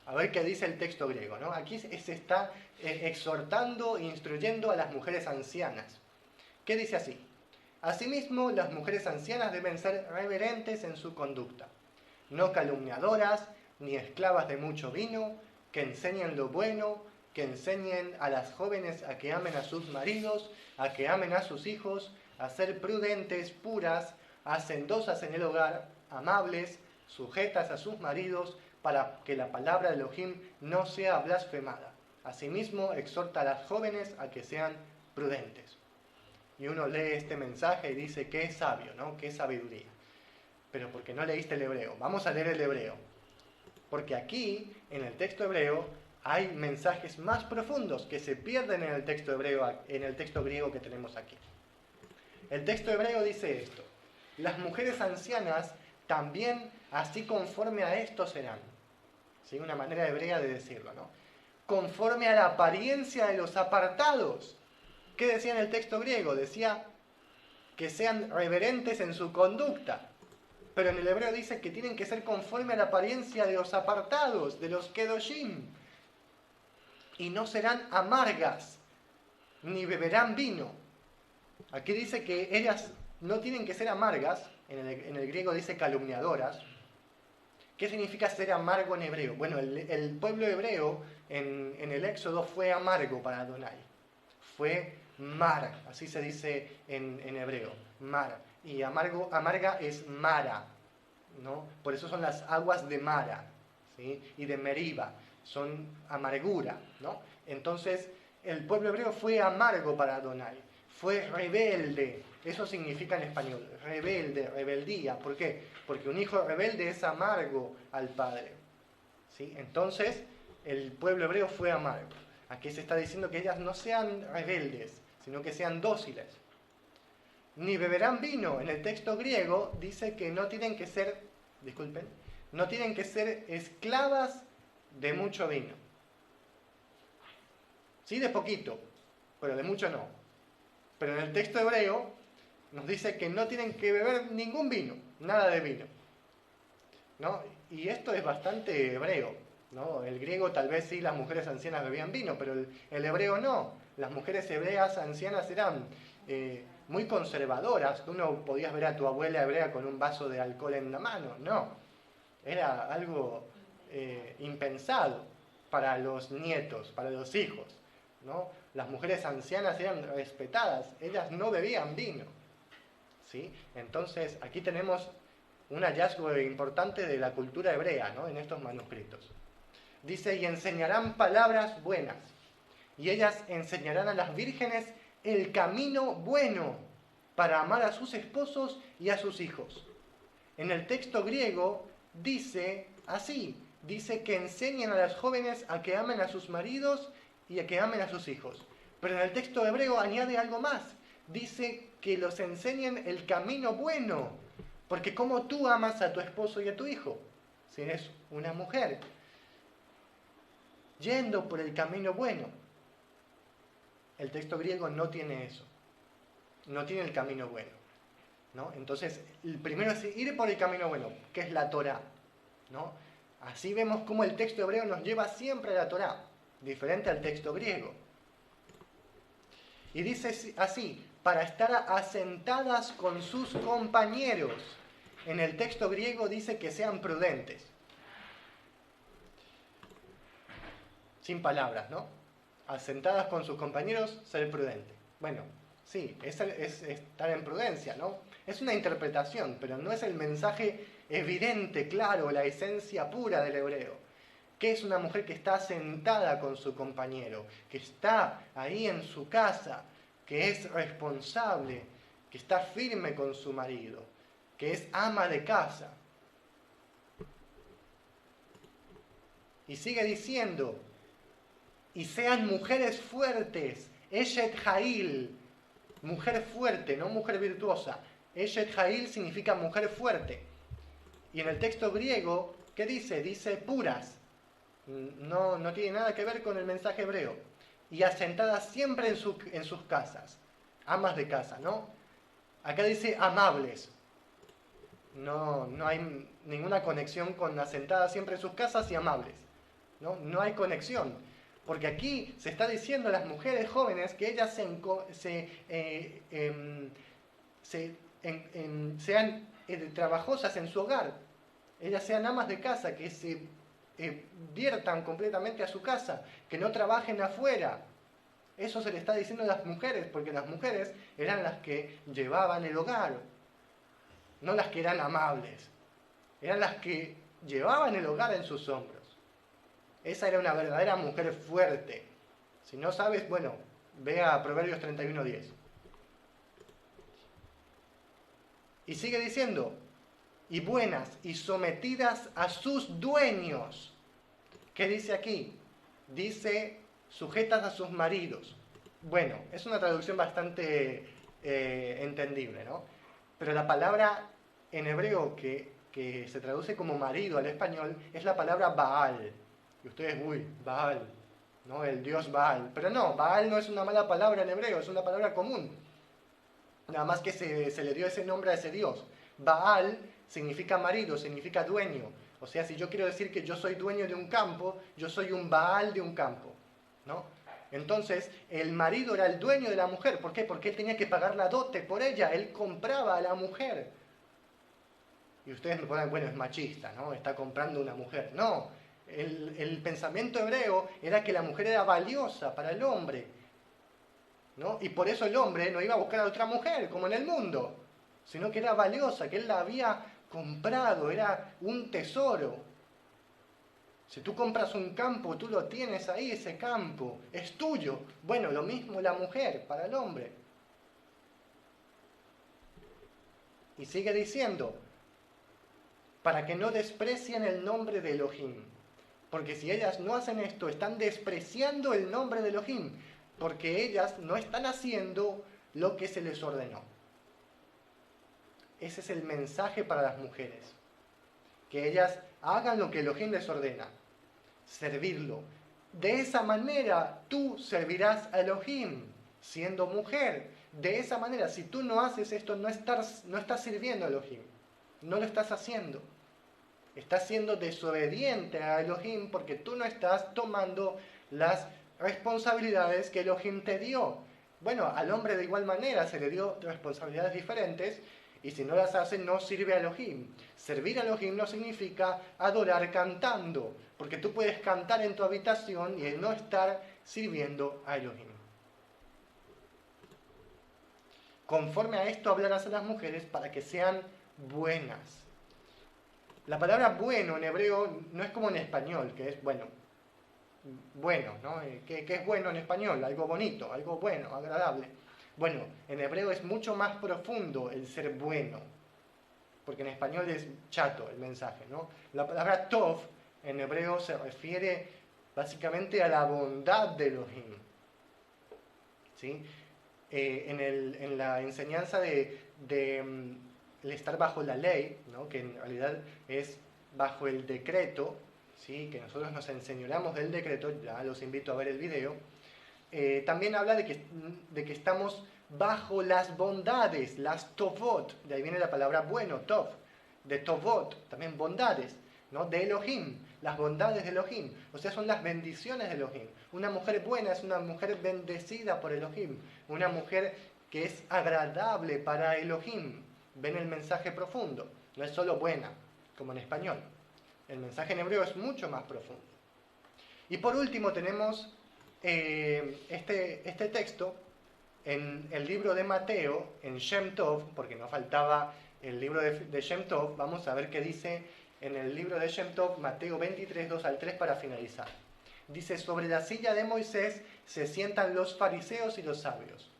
a ver qué dice el texto griego, ¿no? Aquí se está exhortando e instruyendo a las mujeres ancianas. ¿Qué dice así? Asimismo, las mujeres ancianas deben ser reverentes en su conducta, no calumniadoras, ni esclavas de mucho vino, que enseñen lo bueno, que enseñen a las jóvenes a que amen a sus maridos, a que amen a sus hijos, a ser prudentes, puras, hacendosas en el hogar, amables, sujetas a sus maridos, para que la palabra de Elohim no sea blasfemada. Asimismo, exhorta a las jóvenes a que sean prudentes. Y uno lee este mensaje y dice, qué sabio, ¿no? Qué sabiduría. Pero porque no leíste el hebreo. Vamos a leer el hebreo. Porque aquí, en el texto hebreo, hay mensajes más profundos que se pierden en el texto hebreo, en el texto griego que tenemos aquí. El texto hebreo dice esto: las mujeres ancianas también así conforme a esto serán. ¿Sí? Una manera hebrea de decirlo, ¿no? Conforme a la apariencia de los apartados. ¿Qué decía en el texto griego? Decía que sean reverentes en su conducta. Pero en el hebreo dice que tienen que ser conforme a la apariencia de los apartados, de los kedoshim. Y no serán amargas, ni beberán vino. Aquí dice que ellas no tienen que ser amargas, en el griego dice calumniadoras. ¿Qué significa ser amargo en hebreo? Bueno, el pueblo hebreo en el Éxodo fue amargo para Adonai. Fue mar, así se dice en hebreo, mar. Y amarga es Mara, ¿no? Por eso son las aguas de Mara, ¿sí? Y de Meriba, son amargura, ¿no? Entonces, el pueblo hebreo fue amargo para Adonai, fue rebelde. Eso significa en español, rebelde, rebeldía. ¿Por qué? Porque un hijo rebelde es amargo al padre, ¿sí? Entonces, el pueblo hebreo fue amargo. Aquí se está diciendo que ellas no sean rebeldes, sino que sean dóciles. Ni beberán vino. En el texto griego dice que no tienen que ser, no tienen que ser esclavas de mucho vino. Sí, de poquito, pero de mucho no. Pero en el texto hebreo nos dice que no tienen que beber ningún vino, nada de vino, ¿no? Y esto es bastante hebreo, ¿no? El griego tal vez sí, las mujeres ancianas bebían vino, pero el hebreo no. Las mujeres hebreas ancianas eran muy conservadoras. Tú no podías ver a tu abuela hebrea con un vaso de alcohol en la mano, no. Era algo impensado para los nietos, para los hijos, ¿no? Las mujeres ancianas eran respetadas, ellas no bebían vino, ¿sí? Entonces aquí tenemos un hallazgo importante de la cultura hebrea, ¿no? En estos manuscritos. Dice, y enseñarán palabras buenas, y ellas enseñarán a las vírgenes el camino bueno para amar a sus esposos y a sus hijos. En el texto griego dice así, dice que enseñan a las jóvenes a que amen a sus maridos y a que amen a sus hijos. Pero en el texto hebreo añade algo más, dice que los enseñen el camino bueno, porque ¿cómo tú amas a tu esposo y a tu hijo? Si eres una mujer, yendo por el camino bueno. El texto griego no tiene eso, no tiene el camino bueno, ¿no? Entonces, el primero es ir por el camino bueno, que es la Torá, ¿no? Así vemos cómo el texto hebreo nos lleva siempre a la Torá, diferente al texto griego. Y dice así, para estar asentadas con sus compañeros. En el texto griego dice que sean prudentes. Sin palabras, ¿no? Asentadas con sus compañeros, ser prudente. Bueno, sí, es estar en prudencia, ¿no? Es una interpretación, pero no es el mensaje evidente, claro, la esencia pura del hebreo. Que es una mujer que está sentada con su compañero, que está ahí en su casa, que es responsable, que está firme con su marido, que es ama de casa. Y sigue diciendo, y sean mujeres fuertes, Eshet Jail, mujer fuerte, no mujer virtuosa. Eshet Jail significa mujer fuerte. Y en el texto griego, ¿qué dice? Dice puras. No tiene nada que ver con el mensaje hebreo. Y asentadas siempre en sus casas. Amas de casa, ¿no? Acá dice amables. No hay ninguna conexión con asentadas siempre en sus casas y amables. No hay conexión. Porque aquí se está diciendo a las mujeres jóvenes que ellas sean trabajosas en su hogar. Ellas sean amas de casa, que se viertan completamente a su casa, que no trabajen afuera. Eso se le está diciendo a las mujeres, porque las mujeres eran las que llevaban el hogar, no las que eran amables. Eran las que llevaban el hogar en sus hombros. Esa era una verdadera mujer fuerte. Si no sabes, bueno, ve a Proverbios 31:10. Y sigue diciendo, y buenas y sometidas a sus dueños. ¿Qué dice aquí? Dice, sujetas a sus maridos. Bueno, es una traducción bastante entendible, ¿no? Pero la palabra en hebreo que se traduce como marido al español es la palabra Baal. Y ustedes, Baal, ¿no? El dios Baal. Pero no, Baal no es una mala palabra en hebreo, es una palabra común. Nada más que se le dio ese nombre a ese dios. Baal significa marido, significa dueño. O sea, si yo quiero decir que yo soy dueño de un campo, yo soy un Baal de un campo, ¿no? Entonces, el marido era el dueño de la mujer. ¿Por qué? Porque él tenía que pagar la dote por ella. Él compraba a la mujer. Y ustedes me ponen, bueno, es machista, ¿no? Está comprando una mujer. No, el pensamiento hebreo era que la mujer era valiosa para el hombre, ¿no? Y por eso el hombre no iba a buscar a otra mujer, como en el mundo, sino que era valiosa, que él la había comprado, era un tesoro. Si tú compras un campo, tú lo tienes ahí, ese campo, es tuyo. Bueno, lo mismo la mujer para el hombre. Y sigue diciendo, para que no desprecien el nombre de Elohim. Porque si ellas no hacen esto, están despreciando el nombre de Elohim, porque ellas no están haciendo lo que se les ordenó. Ese es el mensaje para las mujeres. Que ellas hagan lo que Elohim les ordena. Servirlo. De esa manera tú servirás a Elohim, siendo mujer. De esa manera, si tú no haces esto, no estás sirviendo a Elohim. No lo estás haciendo. Estás siendo desobediente a Elohim porque tú no estás tomando las responsabilidades que Elohim te dio. Bueno, al hombre de igual manera se le dio responsabilidades diferentes y si no las hace no sirve a Elohim. Servir a Elohim no significa adorar cantando, porque tú puedes cantar en tu habitación y no estar sirviendo a Elohim. Conforme a esto hablarás a las mujeres para que sean buenas. La palabra bueno en hebreo no es como en español, que es bueno, ¿no? ¿Qué es bueno en español? Algo bonito, algo bueno, agradable. Bueno, en hebreo es mucho más profundo el ser bueno, porque en español es chato el mensaje, ¿no? La palabra tov en hebreo se refiere básicamente a la bondad de Elohim, ¿sí? En la enseñanza de el estar bajo la ley, ¿no? Que en realidad es bajo el decreto, ¿sí? Que nosotros nos enseñoramos del decreto, ya los invito a ver el video, también habla de que estamos bajo las bondades, las tovot, de ahí viene la palabra bueno, tov, de tovot, también bondades, ¿no? De Elohim, las bondades de Elohim, o sea, son las bendiciones de Elohim. Una mujer buena es una mujer bendecida por Elohim, una mujer que es agradable para Elohim. Ven el mensaje profundo, no es solo buena, como en español. El mensaje en hebreo es mucho más profundo. Y por último tenemos este texto en el libro de Mateo, en Shem Tov, porque nos faltaba el libro de Shem Tov. Vamos a ver qué dice en el libro de Shem Tov, Mateo 23, 2 al 3, para finalizar. Dice: sobre la silla de Moisés se sientan los fariseos y los sabios.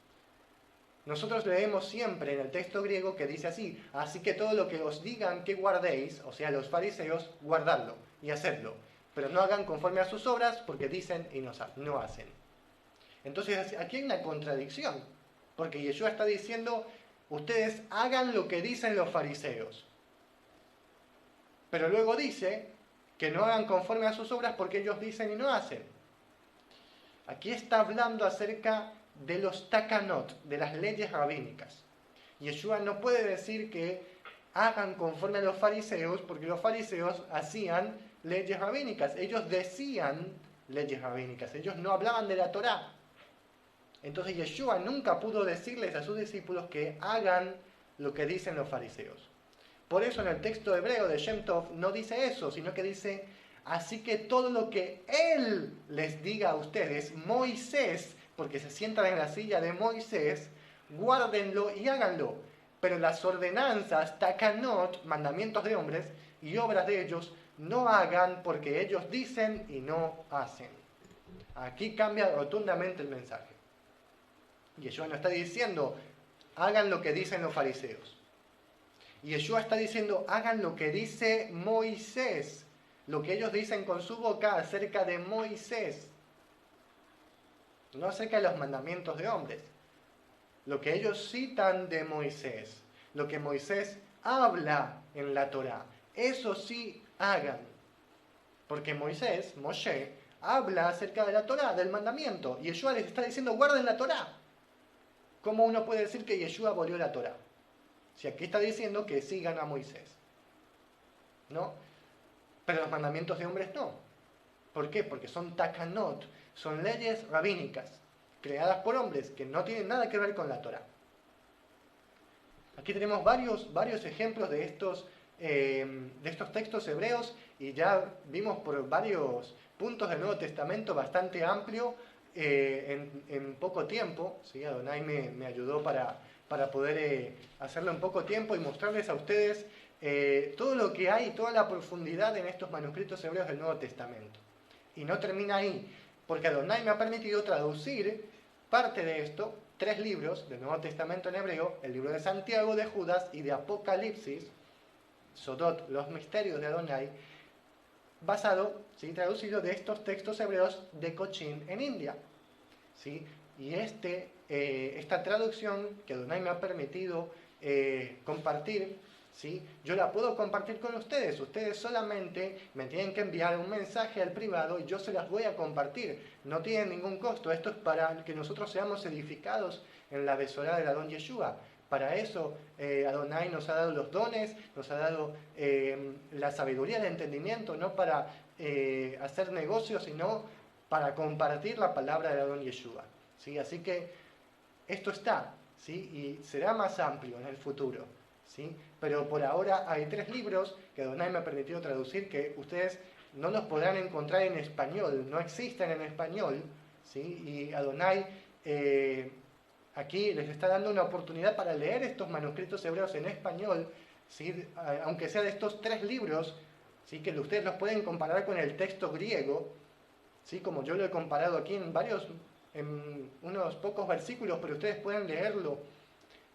Nosotros leemos siempre en el texto griego que dice así: así que todo lo que os digan que guardéis, o sea, los fariseos, guardadlo y hacedlo, pero no hagan conforme a sus obras, porque dicen y no hacen. Entonces aquí hay una contradicción, porque Yeshua está diciendo: ustedes hagan lo que dicen los fariseos, pero luego dice que no hagan conforme a sus obras porque ellos dicen y no hacen. Aquí está hablando acerca de los takanot, de las leyes rabínicas. Yeshua no puede decir que hagan conforme a los fariseos, porque los fariseos hacían leyes rabínicas. Ellos decían leyes rabínicas, ellos no hablaban de la Torá. Entonces Yeshua nunca pudo decirles a sus discípulos que hagan lo que dicen los fariseos. Por eso en el texto hebreo de Shem Tov no dice eso, sino que dice: así que todo lo que Él les diga a ustedes, Moisés, porque se sientan en la silla de Moisés, guárdenlo y háganlo. Pero las ordenanzas, takanot, mandamientos de hombres y obras de ellos, no hagan porque ellos dicen y no hacen. Aquí cambia rotundamente el mensaje. Yeshua no está diciendo: hagan lo que dicen los fariseos. Y Yeshua está diciendo: hagan lo que dice Moisés, lo que ellos dicen con su boca acerca de Moisés, no acerca de los mandamientos de hombres. Lo que ellos citan de Moisés, lo que Moisés habla en la Torá, eso sí hagan. Porque Moisés, Moshe, habla acerca de la Torá, del mandamiento, y Yeshua les está diciendo: guarden la Torá. ¿Cómo uno puede decir que Yeshua abolió la Torá? Si aquí está diciendo que sigan a Moisés, ¿no? Pero los mandamientos de hombres no. ¿Por qué? Porque son takanot, son leyes rabínicas, creadas por hombres, que no tienen nada que ver con la Torá. Aquí tenemos varios ejemplos de estos textos hebreos, y ya vimos por varios puntos del Nuevo Testamento bastante amplio en poco tiempo. ¿Sí? Adonai me ayudó para poder hacerlo en poco tiempo y mostrarles a ustedes todo lo que hay, toda la profundidad en estos manuscritos hebreos del Nuevo Testamento. Y no termina ahí, porque Adonai me ha permitido traducir parte de esto, 3 libros del Nuevo Testamento en hebreo: el libro de Santiago, de Judas y de Apocalipsis, Sodot, los misterios de Adonai, basado, ¿sí?, traducido de estos textos hebreos de Cochin en India. ¿Sí? Y esta traducción que Adonai me ha permitido compartir, ¿sí?, yo la puedo compartir con ustedes. Ustedes solamente me tienen que enviar un mensaje al privado y yo se las voy a compartir. No tienen ningún costo. Esto es para que nosotros seamos edificados en la Besorá del Adón Yeshua. Para eso Adonai nos ha dado los dones, nos ha dado la sabiduría, el entendimiento, no para hacer negocios, sino para compartir la palabra de Adón Yeshua. ¿Sí? Así que esto está, ¿sí?, y será más amplio en el futuro. ¿Sí? Pero por ahora hay 3 libros que Adonai me ha permitido traducir, que ustedes no los podrán encontrar en español, no existen en español. ¿Sí? Y Adonai aquí les está dando una oportunidad para leer estos manuscritos hebreos en español, ¿sí?, aunque sea de estos 3 libros, ¿sí?, que ustedes los pueden comparar con el texto griego, ¿sí?, como yo lo he comparado aquí en unos pocos versículos, pero ustedes pueden leerlo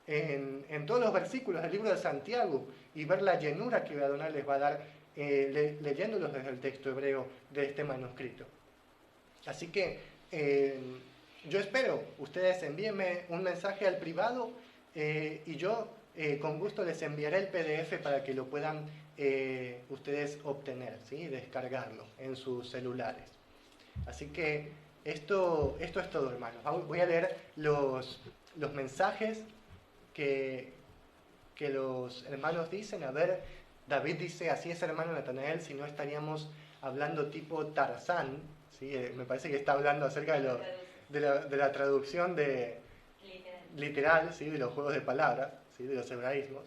en todos los versículos del libro de Santiago y ver la llenura que Adonai les va a dar leyéndolos desde el texto hebreo de este manuscrito. Así que yo espero, ustedes envíenme un mensaje al privado y yo con gusto les enviaré el PDF para que lo puedan ustedes obtener, ¿sí?, descargarlo en sus celulares. Así que esto es todo, hermanos. Voy a leer los mensajes que los hermanos dicen. A ver, David dice: así es, hermano Natanael, si no estaríamos hablando tipo Tarzán. ¿Sí? Me parece que está hablando acerca de la traducción literal, ¿sí?, de los juegos de palabras, ¿sí?, de los hebraísmos.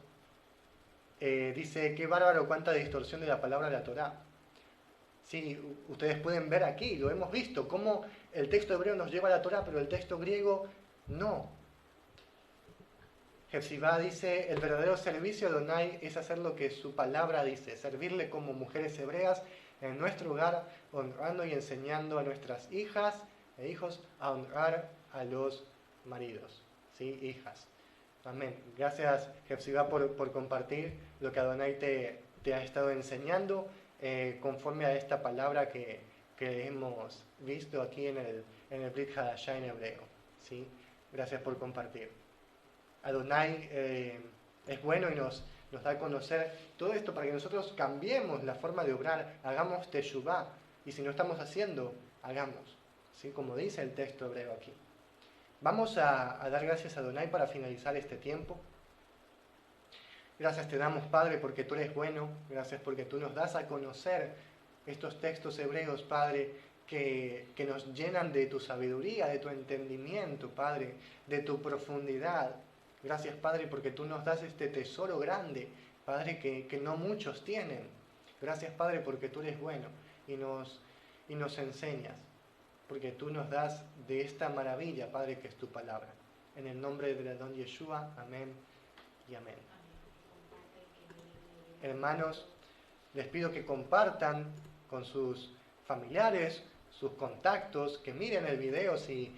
dice, qué bárbaro cuánta distorsión de la palabra de la Torá. Sí, ustedes pueden ver aquí, lo hemos visto, cómo el texto hebreo nos lleva a la Torá, pero el texto griego no. Jefsibá dice, el verdadero servicio de Adonai es hacer lo que su palabra dice, servirle como mujeres hebreas en nuestro hogar, honrando y enseñando a nuestras hijas e hijos a honrar a los maridos, ¿sí? Hijas. Amén. Gracias, Jefsibá, por compartir lo que Adonai te ha estado enseñando conforme a esta palabra que hemos visto aquí en el Brit Hadashah en hebreo, ¿sí? Gracias por compartir. Adonai es bueno y nos da a conocer todo esto para que nosotros cambiemos la forma de obrar, hagamos teshuvá, y si no estamos haciendo, hagamos, ¿sí? Como dice el texto hebreo aquí. Vamos a dar gracias a Adonai para finalizar este tiempo. Gracias te damos, Padre, porque tú eres bueno, gracias porque tú nos das a conocer estos textos hebreos, Padre, que nos llenan de tu sabiduría, de tu entendimiento, Padre, de tu profundidad. Gracias, Padre, porque tú nos das este tesoro grande, Padre, que no muchos tienen. Gracias, Padre, porque tú eres bueno y nos enseñas, porque tú nos das de esta maravilla, Padre, que es tu palabra. En el nombre del Adón Yeshua, amén y amén. Hermanos, les pido que compartan con sus familiares, sus contactos, que miren el video si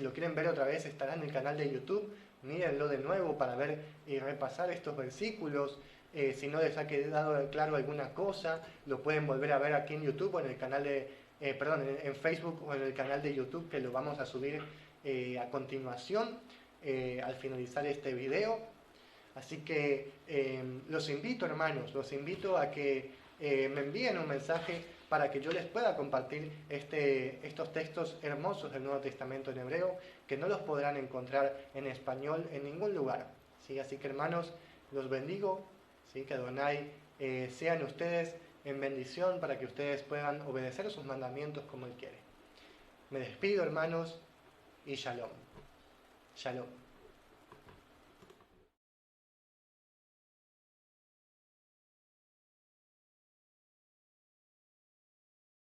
lo quieren ver otra vez, estará en el canal de YouTube. Mírenlo de nuevo para ver y repasar estos versículos. Si no les ha quedado claro alguna cosa, lo pueden volver a ver aquí en YouTube o en el canal en Facebook o en el canal de YouTube, que lo vamos a subir a continuación al finalizar este video. Así que los invito, hermanos, los invito a que me envíen un mensaje para que yo les pueda compartir estos textos hermosos del Nuevo Testamento en hebreo, que no los podrán encontrar en español en ningún lugar, ¿sí? Así que, hermanos, los bendigo, ¿sí? Que Adonai sean ustedes en bendición para que ustedes puedan obedecer sus mandamientos como Él quiere. Me despido, hermanos, y shalom. Shalom.